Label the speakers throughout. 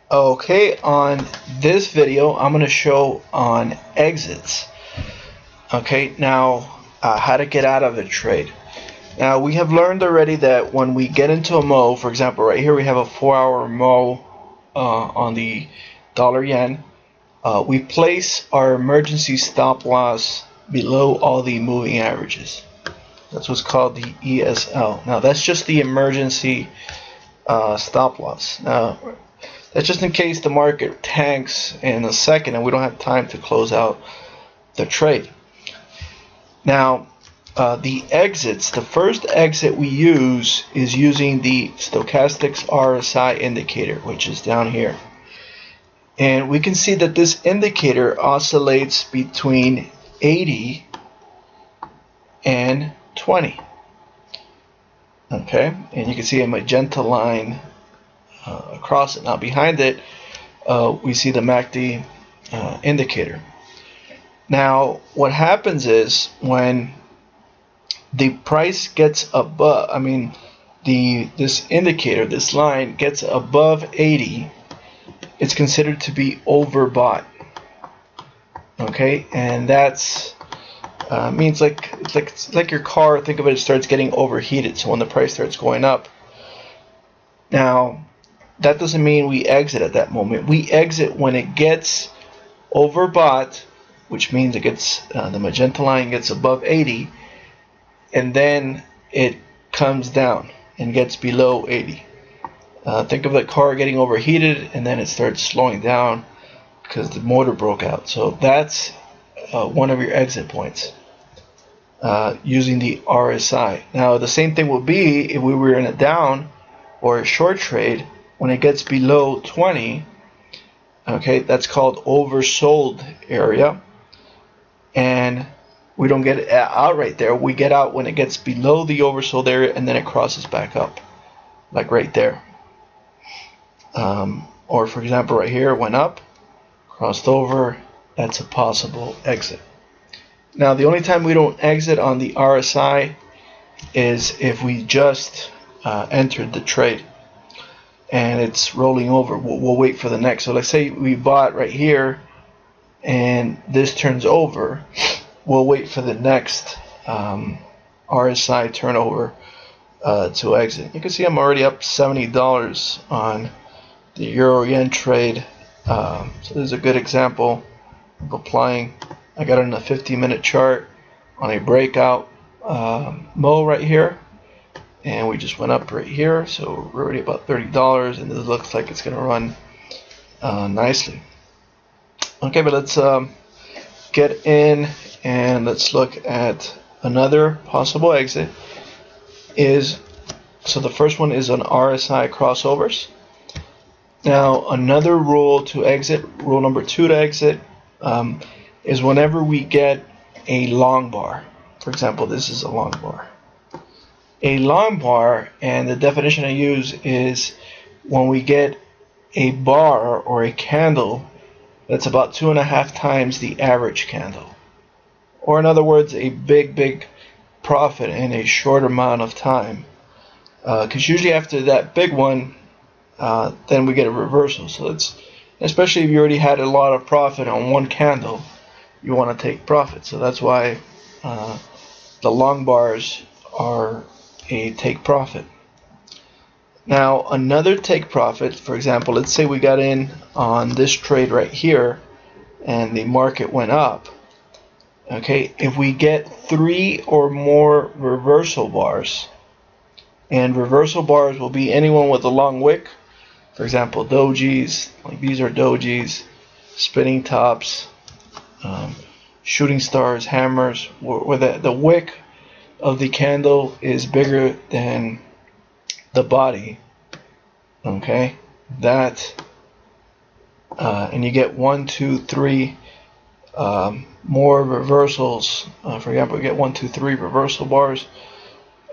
Speaker 1: Okay, on this video, I'm going to show on exits. Okay, now how to get out of a trade. Now we have learned already that when we get into a mo, for example, right here we have a 4-hour mo on the dollar yen. We place our emergency stop loss below all the moving averages. That's what's called the ESL. Now that's just the emergency stop loss. Now that's just in case the market tanks in a second and we don't have time to close out the trade. Now, the exits, the first exit we use is using the stochastics RSI indicator, which is down here. And we can see that this indicator oscillates between 80 and 20. Okay, and you can see a magenta line across it. Now behind it we see the MACD indicator. Now what happens is when the price gets above, this indicator, this line gets above 80, it's considered to be overbought. Okay, and that's means it's like your car. Think of it, it starts getting overheated. So when the price starts going up, now that doesn't mean we exit at that moment. We exit when it gets overbought, which means it gets the magenta line gets above 80, and then it comes down and gets below 80. Think of the car getting overheated and then it starts slowing down because the motor broke out. So that's one of your exit points using the RSI. Now the same thing would be if we were in a down or a short trade. When it gets below 20, okay, that's called oversold area, and we don't get out right there. We get out when it gets below the oversold area and then it crosses back up, like right there. Or for example, right here, it went up, crossed over. That's a possible exit. Now the only time we don't exit on the RSI is if we just entered the trade and it's rolling over. We'll wait for the next. So let's say we bought right here and this turns over. We'll wait for the next RSI turnover to exit. You can see I'm already up $70 on the Euro Yen trade. So this is a good example of applying. I got it in a 50-minute chart on a breakout mo right here. And we just went up right here, so we're already about $30, and this looks like it's going to run nicely. Okay, but let's get in and let's look at another possible exit. So the first one is on RSI crossovers. Now another rule to exit, rule number 2 to exit, is whenever we get a long bar. For example, this is a long bar. A long bar, and the definition I use is when we get a bar or a candle that's about 2.5 times the average candle, or in other words, a big profit in a short amount of time. Because usually after that big one, then we get a reversal. So it's, especially if you already had a lot of profit on one candle, you want to take profit. So that's why the long bars are a take profit. Now another take profit, for example, let's say we got in on this trade right here and the market went up. Okay, if we get 3 or more reversal bars, and reversal bars will be anyone with a long wick, for example dojis, like these are dojis, spinning tops, shooting stars, hammers, where the wick of the candle is bigger than the body. Okay, that and you get 1, 2, 3 more reversals. For example, you get 1, 2, 3 reversal bars.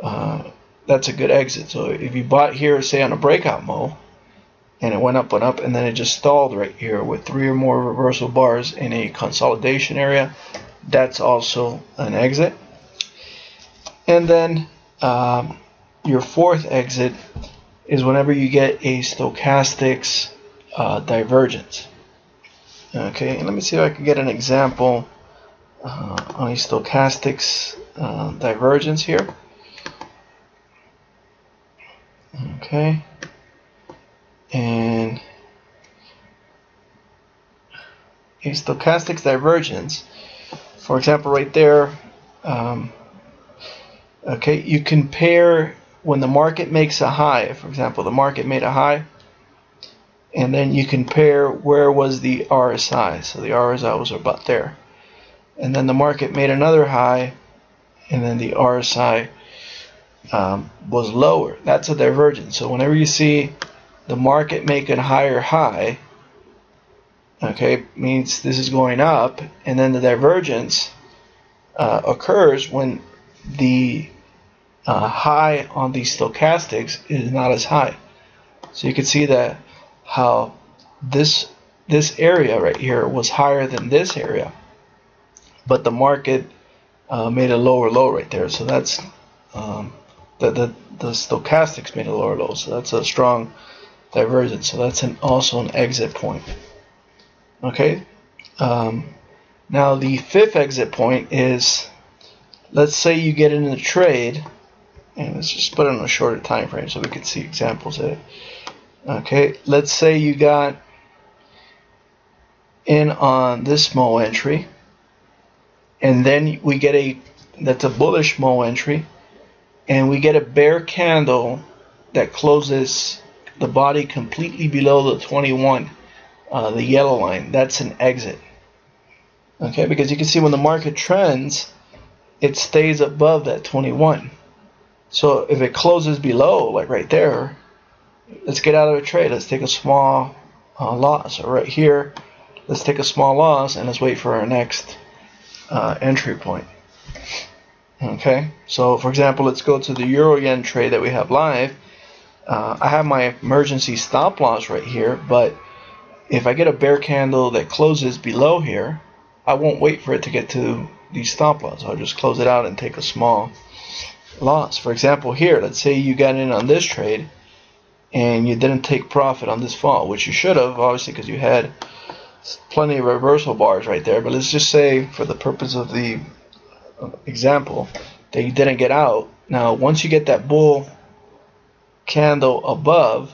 Speaker 1: That's a good exit. So if you bought here, say on a breakout mo, and it went up and up, and then it just stalled right here with 3 or more reversal bars in a consolidation area, that's also an exit. And then your fourth exit is whenever you get a stochastics divergence. Okay, and let me see if I can get an example on a stochastics divergence here. Okay, and a stochastics divergence, for example, right there. Okay, you compare when the market makes a high. For example, the market made a high, and then you compare where was the RSI. So the RSI was about there, and then the market made another high, and then the RSI was lower. That's a divergence. So whenever you see the market make a higher high, okay, means this is going up, and then the divergence occurs when the high on the stochastics is not as high. So you can see that how this area right here was higher than this area, but the market made a lower low right there. So that's the stochastics made a lower low. So that's a strong divergence. So that's also an exit point. Okay. Now the fifth exit point is, let's say you get into the trade, and let's just put it on a shorter time frame so we can see examples of it. Okay, let's say you got in on this small entry, and then we get that's a bullish small entry, and we get a bear candle that closes the body completely below the 21, the yellow line. That's an exit. Okay, because you can see when the market trends, it stays above that 21. So if it closes below, like right there, let's get out of the trade. Let's take a small loss. Or right here, let's take a small loss, and let's wait for our next entry point. Okay, so for example, let's go to the Euro Yen trade that we have live. I have my emergency stop loss right here, but if I get a bear candle that closes below here, I won't wait for it to get to the stop loss. I'll just close it out and take a small loss. For example, here, let's say you got in on this trade and you didn't take profit on this fall, which you should have, obviously, because you had plenty of reversal bars right there. But let's just say, for the purpose of the example, that you didn't get out. Now, once you get that bull candle above,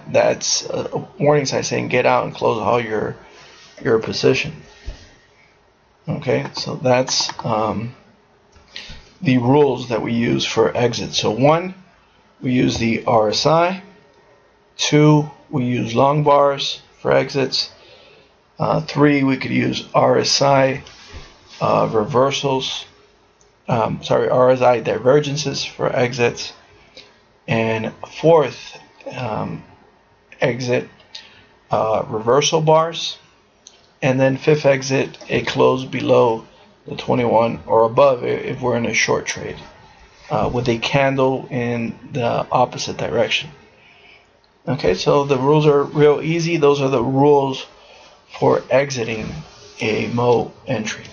Speaker 1: that's a warning sign saying get out and close all your position. Okay, so that's the rules that we use for exit. So 1, we use the RSI. 2, we use long bars for exits. 3, we could use RSI reversals. RSI divergences for exits. And 4th exit, reversal bars. And then 5th exit, a close below the 21 or above if we're in a short trade, with a candle in the opposite direction. Okay, so the rules are real easy. Those are the rules for exiting a Mo entry.